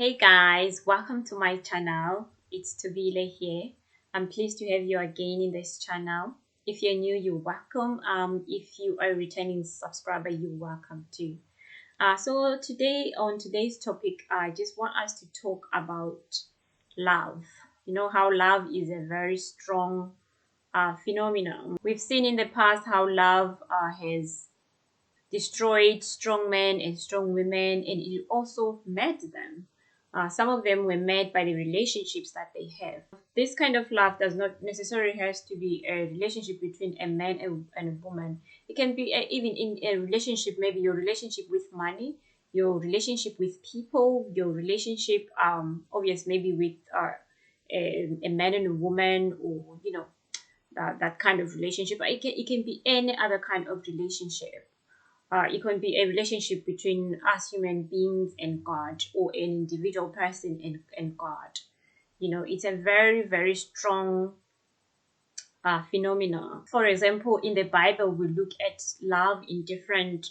Hey guys, welcome to my channel. It's Tobile here. I'm pleased to have you again in this channel. If you're new, you're welcome. If you are a returning subscriber, you're welcome too. So today on today's topic, I just want us to talk about love. You know how love is a very strong phenomenon. We've seen in the past how love has destroyed strong men and strong women, and it also made them. Some of them were made by the relationships that they have. This kind of love does not necessarily has to be a relationship between a man and a woman. It can be even in a relationship, maybe your relationship with money, your relationship with people, your relationship, obviously maybe with a man and a woman, or that kind of relationship. But it can be any other kind of relationship. It can be a relationship between us human beings and God, or an individual person and God. It's a very, very strong phenomenon. For example, in the Bible, we look at love in different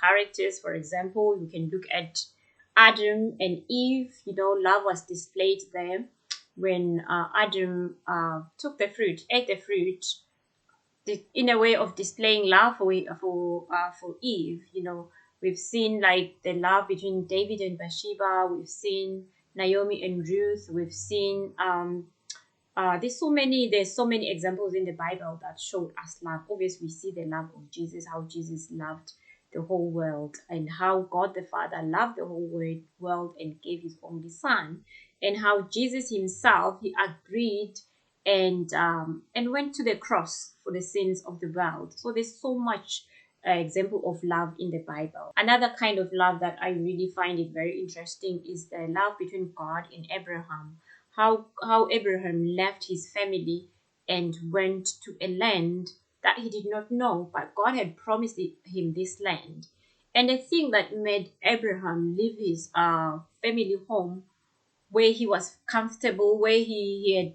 characters. For example, you can look at Adam and Eve. Love was displayed there when Adam took the fruit, ate the fruit, in a way of displaying love for Eve. We've seen like the love between David and Bathsheba. We've seen Naomi and Ruth. We've seen there's so many examples in the Bible that showed us love. Obviously, we see the love of Jesus, how Jesus loved the whole world, and how God the Father loved the whole world and gave his only son, and how Jesus himself, he agreed and went to the cross for the sins of the world. So there's so much example of love in the Bible. Another kind of love that I really find it very interesting is the love between God and Abraham. How Abraham left his family and went to a land that he did not know, but God had promised him this land. And the thing that made Abraham leave his family home, where he was comfortable, where he had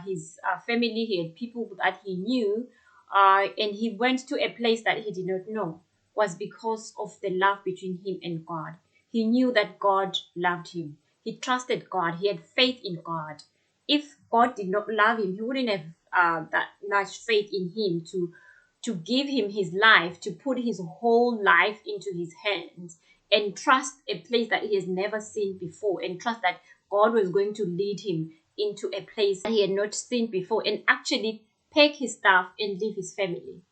his family, he had people that he knew, and he went to a place that he did not know, was because of the love between him and God. He knew that God loved him. He trusted God. He had faith in God. If God did not love him, he wouldn't have that much faith in him to give him his life, to put his whole life into his hands, and trust a place that he has never seen before, and trust that God was going to lead him into a place that he had not seen before, and actually pack his stuff and leave his family.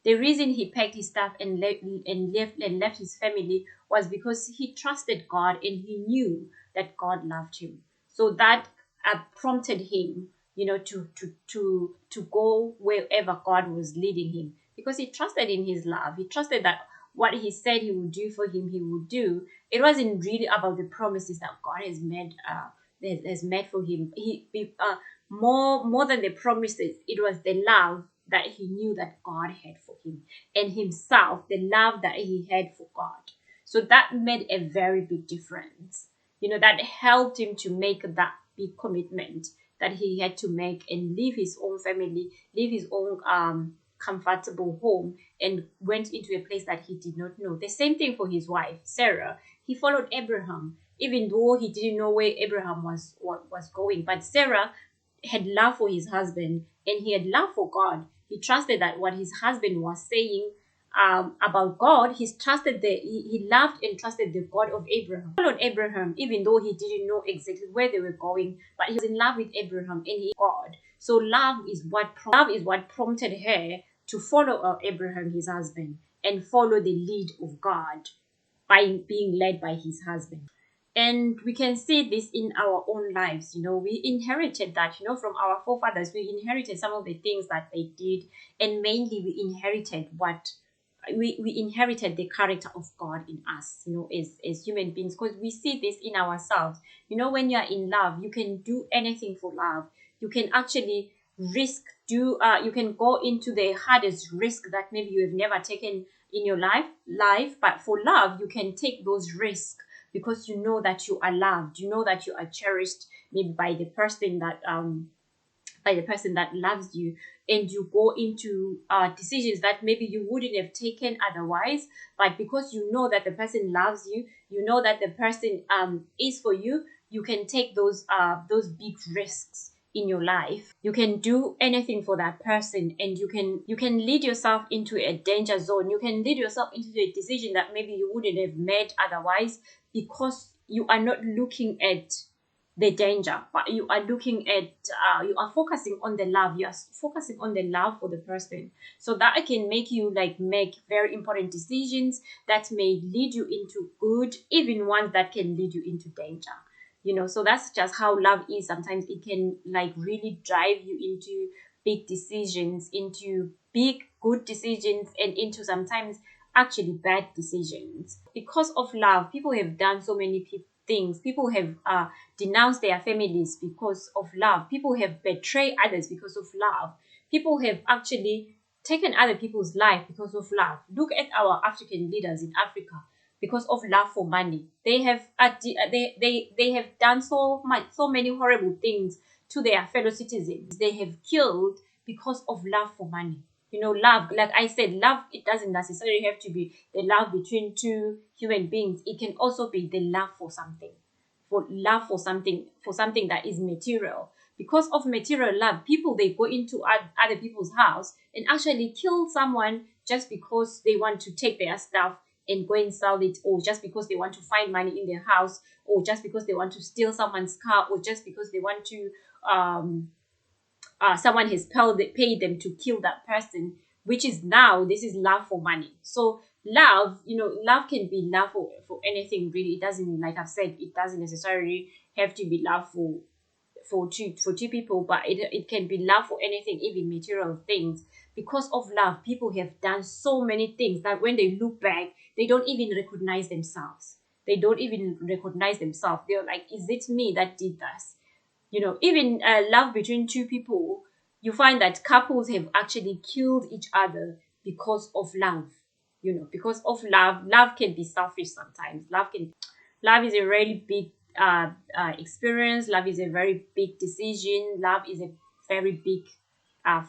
The reason he packed his stuff and left his family was because he trusted God and he knew that God loved him. So that prompted him, to go wherever God was leading him, because he trusted in his love. He trusted that what he said he would do for him, he would do. It wasn't really about the promises that God has made for him. More than the promises, it was the love that he knew that God had for him, and himself, the love that he had for God. So that made a very big difference. That helped him to make that big commitment that he had to make, and leave his own family, leave his own comfortable home, and went into a place that he did not know. The same thing for his wife, Sarah. He followed Abraham, even though he didn't know where Abraham was going. But Sarah had love for his husband, and he had love for God. He trusted that what his husband was saying about God, he loved and trusted the God of Abraham. He followed Abraham, even though he didn't know exactly where they were going, but he was in love with Abraham and he God. So love is what prompted her to follow Abraham, his husband, and follow the lead of God by being led by his husband. And we can see this in our own lives. We inherited that, from our forefathers. We inherited some of the things that they did, and mainly we inherited the character of God in us, as human beings, because we see this in ourselves. When you are in love, you can do anything for love. You can actually you can go into the hardest risk that maybe you have never taken in your life, but for love, you can take those risks, because you know that you are loved, you know that you are cherished, maybe by the person by the person that loves you, and you go into decisions that maybe you wouldn't have taken otherwise, but because you know that the person loves you, you know that the person is for you, you can take those big risks in your life. You can do anything for that person, and you can lead yourself into a danger zone. You can lead yourself into a decision that maybe you wouldn't have made otherwise, because you are not looking at the danger, but you are looking at you are focusing on the love. You are focusing on the love for the person, so that it can make you like make very important decisions that may lead you into good, even ones that can lead you into danger. So that's just how love is. Sometimes it can like really drive you into big decisions, into big good decisions, and into sometimes actually bad decisions. Because of love, people have done so many things. People have denounced their families because of love. People have betrayed others because of love. People have actually taken other people's life because of love. Look at our African leaders in Africa. Because of love for money, they have they have done so many horrible things to their fellow citizens. They have killed because of love for money. Love, like I said, love, it doesn't necessarily have to be the love between two human beings. It can also be the love for something, for something that is material. Because of material love, people, they go into other people's house and actually kill someone just because they want to take their stuff and go and sell it, or just because they want to find money in their house, or just because they want to steal someone's car, or just because they want to someone has paid them to kill that person, which is now, this is love for money. So love, love can be love for anything really. It doesn't, like I've said, it doesn't necessarily have to be love for two people, but it can be love for anything, even material things. Because of love, people have done so many things that when they look back, they don't even recognize themselves. They're like, is it me that did this? Even love between two people, you find that couples have actually killed each other because of love. Because of love. Love can be selfish sometimes. Love is a really big experience. Love is a very big decision. Love is a very big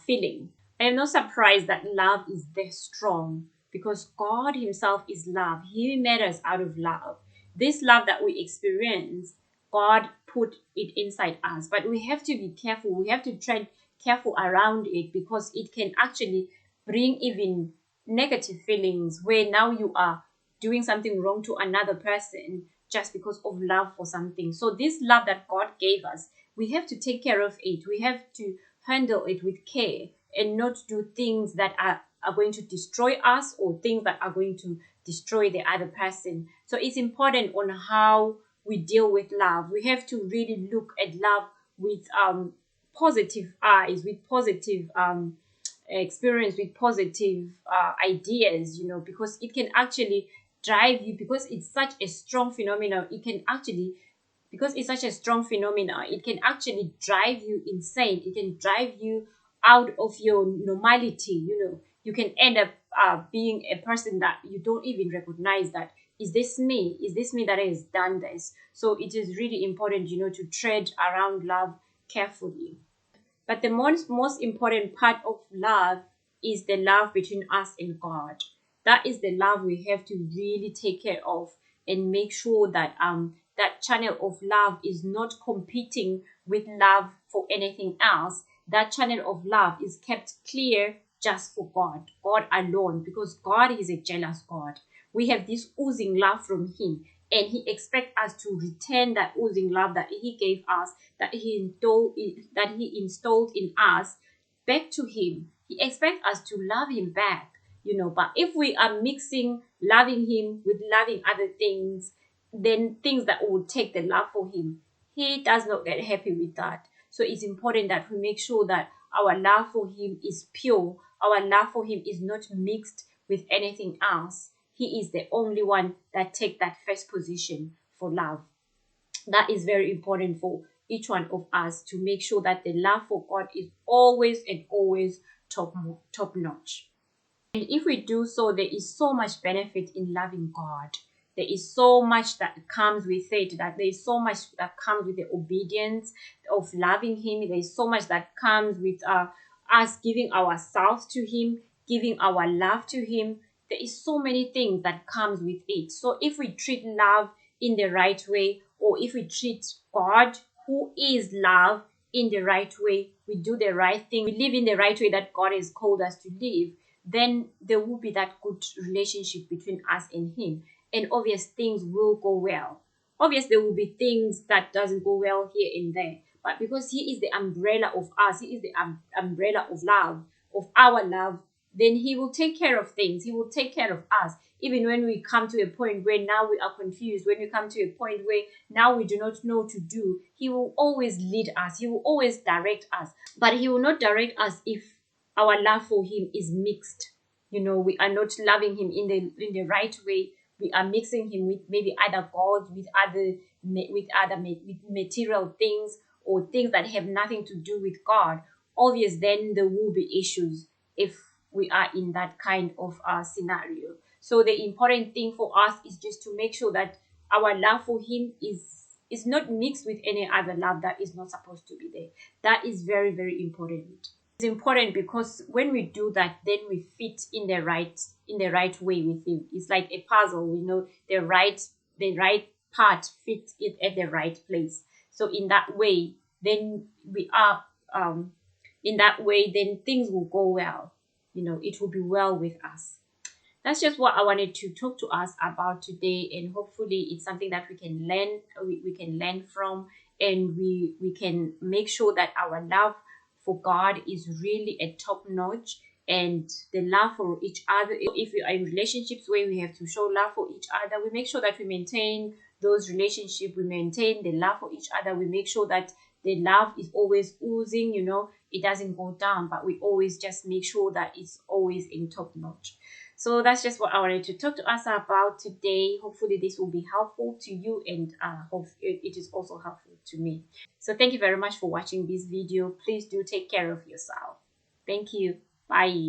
feeling. I am not surprised that love is this strong, because God Himself is love. He made us out of love. This love that we experience, God put it inside us. But we have to be careful. We have to tread careful around it, because it can actually bring even negative feelings, where now you are doing something wrong to another person just because of love for something. So this love that God gave us, we have to take care of it. We have to handle it with care, and not do things that are going to destroy us, or things that are going to destroy the other person. So it's important on how we deal with love. We have to really look at love with positive eyes, with positive experience, with positive ideas, because it can actually drive you, because it's such a strong phenomenon. Because it's such a strong phenomenon, it can actually drive you insane. It can drive you out of your normality. You can end up being a person that you don't even recognize that, is this me? Is this me that has done this? So it is really important, to tread around love carefully. But the most important part of love is the love between us and God. That is the love we have to really take care of, and make sure that that channel of love is not competing with love for anything else. That channel of love is kept clear just for God alone, because God is a jealous God. We have this oozing love from Him, and He expects us to return that oozing love that He gave us, that He installed in us, back to Him. He expects us to love Him back. But if we are mixing loving Him with loving other things, then things that will take the love for Him, He does not get happy with that. So it's important that we make sure that our love for Him is pure. Our love for Him is not mixed with anything else. He is the only one that takes that first position for love. That is very important for each one of us, to make sure that the love for God is always and always top notch. And if we do so, there is so much benefit in loving God. There is so much that comes with it, that there is so much that comes with the obedience of loving him. There is so much that comes with us giving ourselves to him, giving our love to him. There is so many things that comes with it. So if we treat love in the right way, or if we treat God, who is love, in the right way, we do the right thing, we live in the right way that God has called us to live, then there will be that good relationship between us and him. And obvious things will go well. Obvious there will be things that doesn't go well here and there. But because he is the umbrella of us, he is the umbrella of love, of our love, then he will take care of things. He will take care of us. Even when we come to a point where now we are confused, when we come to a point where now we do not know what to do, he will always lead us. He will always direct us. But he will not direct us if our love for him is mixed. We are not loving him in the right way. We are mixing him with maybe other gods, with material things, or things that have nothing to do with God. Obvious, then there will be issues if we are in that kind of scenario. So the important thing for us is just to make sure that our love for him is not mixed with any other love that is not supposed to be there. That is very, very important. It's important because when we do that, then we fit in the right way with him. It's like a puzzle. We know the right part fits it at the right place. So in that way, then we are in that way, then things will go well. It will be well with us. That's just what I wanted to talk to us about today, and hopefully it's something that we can learn from, and we can make sure that our love for God is really a top notch, and the love for each other. If we are in relationships where we have to show love for each other, we make sure that we maintain those relationships, we maintain the love for each other, we make sure that the love is always oozing, it doesn't go down, but we always just make sure that it's always in top notch. So that's just what I wanted to talk to us about today. Hopefully this will be helpful to you, and hope it is also helpful to me. So thank you very much for watching this video. Please do take care of yourself. Thank you. Bye.